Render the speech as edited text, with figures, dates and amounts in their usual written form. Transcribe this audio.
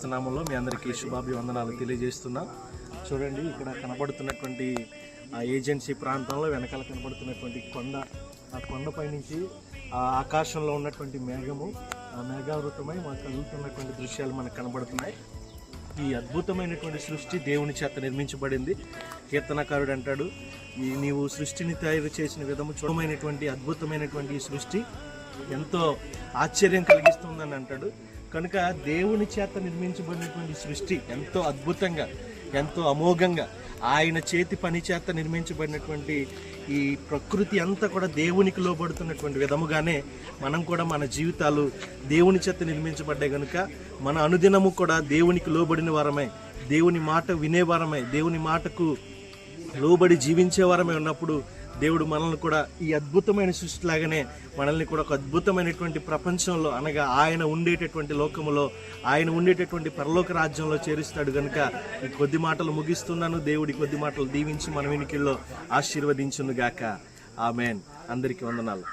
నామంలో మీ అందరికీ శుభాభివందనాలు తెలియజేస్తున్నా. చూడండి, ఇక్కడ కనబడుతున్నటువంటి ఆ ఏజెన్సీ ప్రాంతంలో వెనకాల కనబడుతున్నటువంటి కొండ, ఆ కొండపై నుంచి ఆ ఆకాశంలో ఉన్నటువంటి మేఘము, ఆ మేఘావృతమై మనకు కలుగుతున్నటువంటి దృశ్యాలు మనకు కనబడుతున్నాయి. ఈ అద్భుతమైనటువంటి సృష్టి దేవుని చేత నిర్మించబడింది. కీర్తనకారుడు అంటాడు, నీవు సృష్టిని తయారు చేసిన విధము చూడమైనటువంటి అద్భుతమైనటువంటి ఈ సృష్టి ఎంతో ఆశ్చర్యం కలిగిస్తుందని అంటాడు. కనుక దేవుని చేత నిర్మించబడినటువంటి సృష్టి ఎంతో అద్భుతంగా, ఎంతో అమోఘంగా, ఆయన చేతి పని చేత నిర్మించబడినటువంటి ఈ ప్రకృతి అంతా కూడా దేవునికి లోబడుతున్నటువంటి విధముగానే మనం కూడా మన జీవితాలు దేవుని చేత నిర్మించబడ్డాయి. కనుక మన అనుదినము కూడా దేవునికి లోబడిన వారమై, దేవుని మాట వినేవారమై, దేవుని మాటకు లోబడి జీవించే వారమై ఉన్నప్పుడు దేవుడు మనల్ని కూడా ఈ అద్భుతమైన సృష్టిలాగానే మనల్ని కూడా ఒక అద్భుతమైనటువంటి ప్రపంచంలో, అనగా ఆయన ఉండేటటువంటి లోకములో, ఆయన ఉండేటటువంటి పరలోక రాజ్యంలో చేరుస్తాడు. కనుక ఈ కొద్ది మాటలు ముగిస్తున్నాను. దేవుడి కొద్ది మాటలు దీవించి మన వెనుకల్లో ఆశీర్వదించును గాక. ఆమేన్. అందరికీ వందనాలు.